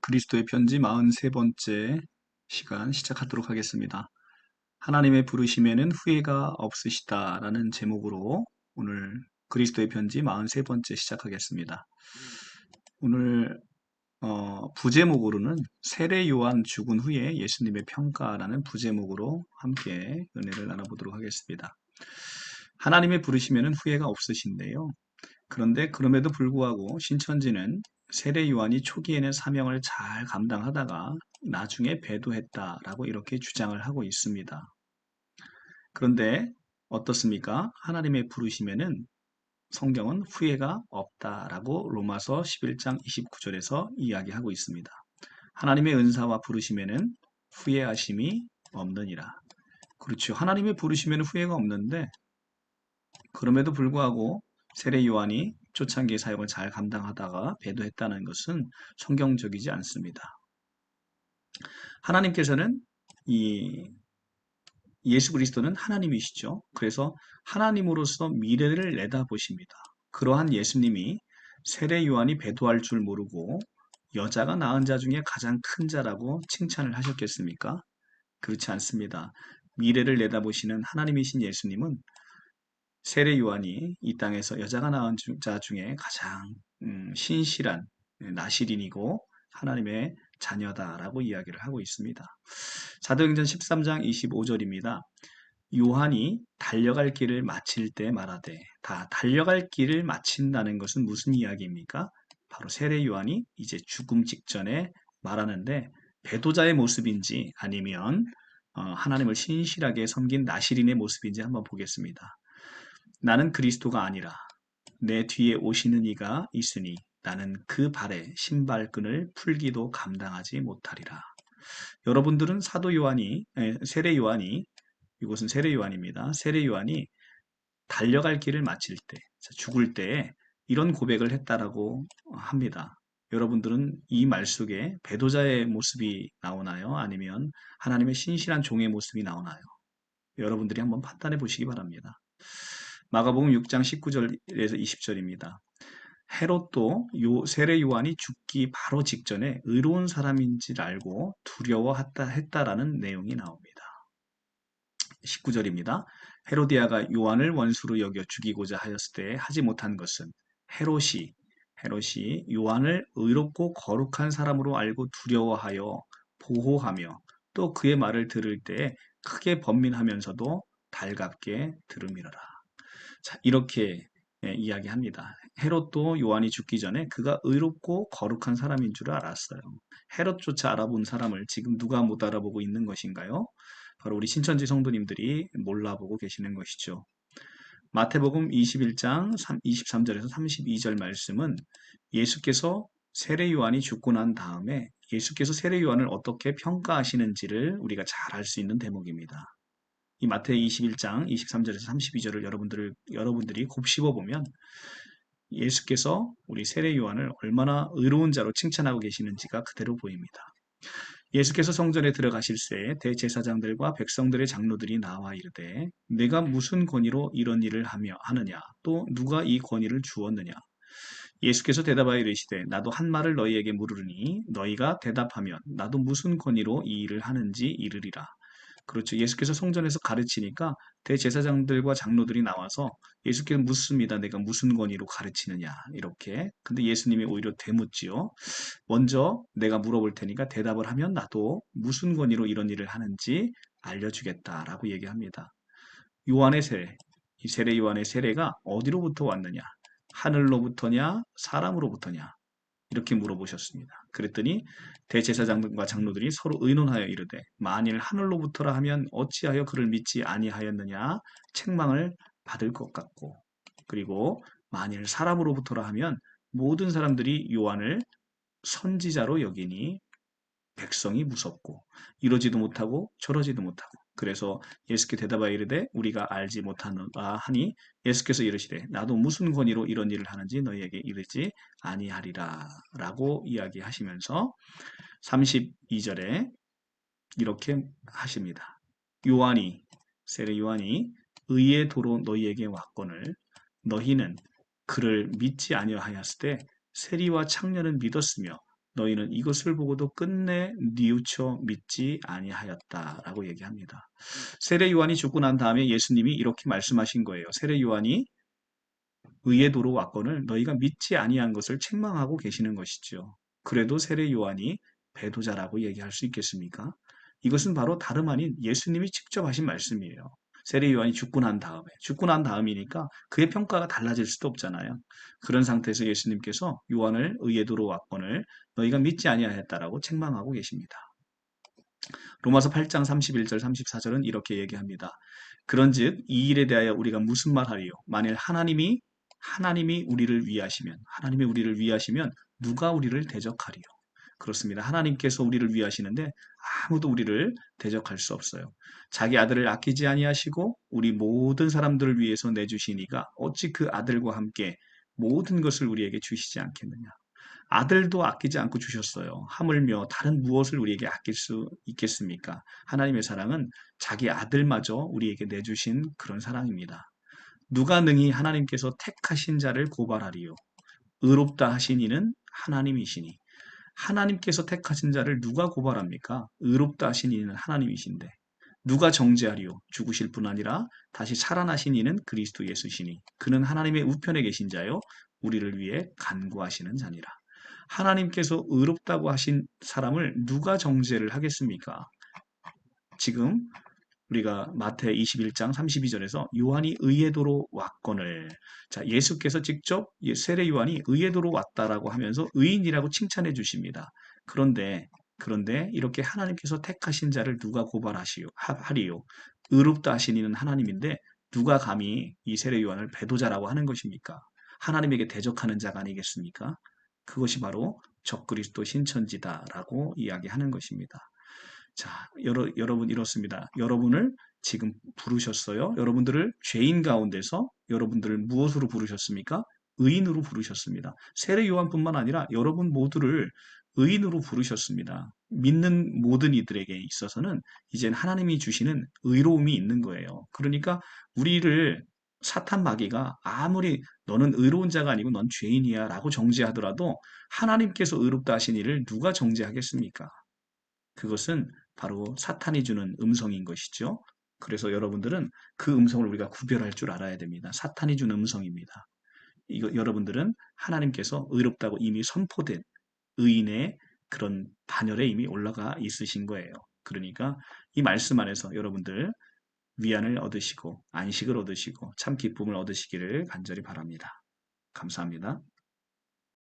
그리스도의 편지 43번째 시간 시작하도록 하겠습니다. 하나님의 부르심에는 후회가 없으시다라는 제목으로 오늘 그리스도의 편지 43번째 시작하겠습니다. 오늘 부제목으로는 세례 요한 죽은 후에 예수님의 평가라는 부제목으로 함께 은혜를 나눠보도록 하겠습니다. 하나님의 부르심에는 후회가 없으신데요. 그런데 그럼에도 불구하고 신천지는 세례 요한이 초기에는 사명을 잘 감당하다가 나중에 배도했다라고 이렇게 주장을 하고 있습니다. 그런데 어떻습니까? 하나님의 부르심에는 성경은 후회가 없다라고 로마서 11장 29절에서 이야기하고 있습니다. 하나님의 은사와 부르심에는 후회하심이 없느니라. 그렇죠. 하나님의 부르심에는 후회가 없는데 그럼에도 불구하고 세례 요한이 초창기 사역을 잘 감당하다가 배도했다는 것은 성경적이지 않습니다. 하나님께서는 이 예수 그리스도는 하나님이시죠. 그래서 하나님으로서 미래를 내다보십니다. 그러한 예수님이 세례 요한이 배도할 줄 모르고 여자가 낳은 자 중에 가장 큰 자라고 칭찬을 하셨겠습니까? 그렇지 않습니다. 미래를 내다보시는 하나님이신 예수님은 세례 요한이 이 땅에서 여자가 낳은 자 중에 가장 신실한 나실인이고 하나님의 자녀다라고 이야기를 하고 있습니다. 사도행전 13장 25절입니다. 요한이 달려갈 길을 마칠 때 말하되, 다 달려갈 길을 마친다는 것은 무슨 이야기입니까? 바로 세례 요한이 이제 죽음 직전에 말하는데 배도자의 모습인지 아니면 하나님을 신실하게 섬긴 나실인의 모습인지 한번 보겠습니다. 나는 그리스도가 아니라 내 뒤에 오시는 이가 있으니 나는 그 발에 신발끈을 풀기도 감당하지 못하리라. 여러분들은 세례 요한이, 이곳은 세례 요한입니다. 세례 요한이 달려갈 길을 마칠 때, 죽을 때에 이런 고백을 했다라고 합니다. 여러분들은 이 말 속에 배도자의 모습이 나오나요? 아니면 하나님의 신실한 종의 모습이 나오나요? 여러분들이 한번 판단해 보시기 바랍니다. 마가복음 6장 19절에서 20절입니다. 헤롯도 세례 요한이 죽기 바로 직전에 의로운 사람인 줄 알고 두려워했다라는 내용이 나옵니다. 19절입니다. 헤로디아가 요한을 원수로 여겨 죽이고자 하였을 때 하지 못한 것은 헤롯이 요한을 의롭고 거룩한 사람으로 알고 두려워하여 보호하며 또 그의 말을 들을 때 크게 번민하면서도 달갑게 들음이러라. 자, 이렇게 이야기합니다. 헤롯도 요한이 죽기 전에 그가 의롭고 거룩한 사람인 줄 알았어요. 헤롯조차 알아본 사람을 지금 누가 못 알아보고 있는 것인가요? 바로 우리 신천지 성도님들이 몰라보고 계시는 것이죠. 마태복음 21장 23절에서 32절 말씀은 예수께서 세례 요한이 죽고 난 다음에 예수께서 세례 요한을 어떻게 평가하시는지를 우리가 잘 알 수 있는 대목입니다. 이 마태 21장 23절에서 32절을 여러분들이 곱씹어 보면 예수께서 우리 세례 요한을 얼마나 의로운 자로 칭찬하고 계시는지가 그대로 보입니다. 예수께서 성전에 들어가실새 대제사장들과 백성들의 장로들이 나와 이르되 내가 무슨 권위로 이런 일을 하느냐 또 누가 이 권위를 주었느냐 예수께서 대답하여 이르시되 나도 한 말을 너희에게 물으리니 너희가 대답하면 나도 무슨 권위로 이 일을 하는지 이르리라. 그렇죠. 예수께서 성전에서 가르치니까 대제사장들과 장로들이 나와서 예수께서 묻습니다. 내가 무슨 권위로 가르치느냐 이렇게. 근데 예수님이 오히려 되묻지요. 먼저 내가 물어볼 테니까 대답을 하면 나도 무슨 권위로 이런 일을 하는지 알려주겠다라고 얘기합니다. 요한의 세례, 이 세례 요한의 세례가 어디로부터 왔느냐? 하늘로부터냐? 사람으로부터냐? 이렇게 물어보셨습니다. 그랬더니 대제사장과 장로들이 서로 의논하여 이르되 만일 하늘로부터라 하면 어찌하여 그를 믿지 아니하였느냐 책망을 받을 것 같고 그리고 만일 사람으로부터라 하면 모든 사람들이 요한을 선지자로 여기니 백성이 무섭고 이러지도 못하고 저러지도 못하고 그래서 예수께 대답하여 이르되 우리가 알지 못하노라 하니 예수께서 이르시되 나도 무슨 권위로 이런 일을 하는지 너희에게 이르지 아니하리라 라고 이야기하시면서 32절에 이렇게 하십니다. 세례 요한이 의의 도로 너희에게 왔거늘 너희는 그를 믿지 아니하였을 때 세리와 창녀는 믿었으며 너희는 이것을 보고도 끝내 뉘우쳐 믿지 아니하였다라고 얘기합니다. 세례 요한이 죽고 난 다음에 예수님이 이렇게 말씀하신 거예요. 세례 요한이 의의 도로 왔건을 너희가 믿지 아니한 것을 책망하고 계시는 것이죠. 그래도 세례 요한이 배도자라고 얘기할 수 있겠습니까? 이것은 바로 다름 아닌 예수님이 직접 하신 말씀이에요. 세례 요한이 죽고 난 다음이니까 그의 평가가 달라질 수도 없잖아요. 그런 상태에서 예수님께서 요한을 의의 도로 왔건을 너희가 믿지 아니하였다라고 책망하고 계십니다. 로마서 8장 31절 34절은 이렇게 얘기합니다. 그런즉 이 일에 대하여 우리가 무슨 말하리요? 만일 하나님이 하나님이 우리를 위하시면 누가 우리를 대적하리요? 그렇습니다. 하나님께서 우리를 위하시는데 아무도 우리를 대적할 수 없어요. 자기 아들을 아끼지 아니하시고 우리 모든 사람들을 위해서 내주시니가 어찌 그 아들과 함께 모든 것을 우리에게 주시지 않겠느냐. 아들도 아끼지 않고 주셨어요. 하물며 다른 무엇을 우리에게 아낄 수 있겠습니까? 하나님의 사랑은 자기 아들마저 우리에게 내주신 그런 사랑입니다. 누가 능히 하나님께서 택하신 자를 고발하리요? 의롭다 하신 이는 하나님이시니. 하나님께서 택하신 자를 누가 고발합니까? 의롭다 하신 이는 하나님이신데. 누가 정죄하리요? 죽으실 뿐 아니라 다시 살아나신 이는 그리스도 예수시니. 그는 하나님의 우편에 계신 자요. 우리를 위해 간구하시는 자니라. 하나님께서 의롭다고 하신 사람을 누가 정죄를 하겠습니까? 지금 우리가 마태 21장 32절에서 요한이 의의 도로 왔거늘, 자, 예수께서 직접 세례 요한이 의의 도로 왔다라고 하면서 의인이라고 칭찬해 주십니다. 그런데 이렇게 하나님께서 택하신 자를 누가 하리요? 의롭다 하신 이는 하나님인데 누가 감히 이 세례 요한을 배도자라고 하는 것입니까? 하나님에게 대적하는 자가 아니겠습니까? 그것이 바로 적그리스도 신천지다라고 이야기하는 것입니다. 자, 여러분 이렇습니다. 여러분을 지금 부르셨어요. 여러분들을 죄인 가운데서 여러분들을 무엇으로 부르셨습니까? 의인으로 부르셨습니다. 세례 요한뿐만 아니라 여러분 모두를 의인으로 부르셨습니다. 믿는 모든 이들에게 있어서는 이젠 하나님이 주시는 의로움이 있는 거예요. 그러니까 우리를 사탄 마귀가 아무리 너는 의로운 자가 아니고 넌 죄인이야 라고 정죄하더라도 하나님께서 의롭다 하신 이를 누가 정죄하겠습니까? 그것은 바로 사탄이 주는 음성인 것이죠. 그래서 여러분들은 그 음성을 우리가 구별할 줄 알아야 됩니다. 사탄이 주는 음성입니다. 여러분들은 하나님께서 의롭다고 이미 선포된 의인의 그런 반열에 이미 올라가 있으신 거예요. 그러니까 이 말씀 안에서 여러분들 위안을 얻으시고 안식을 얻으시고 참 기쁨을 얻으시기를 간절히 바랍니다. 감사합니다.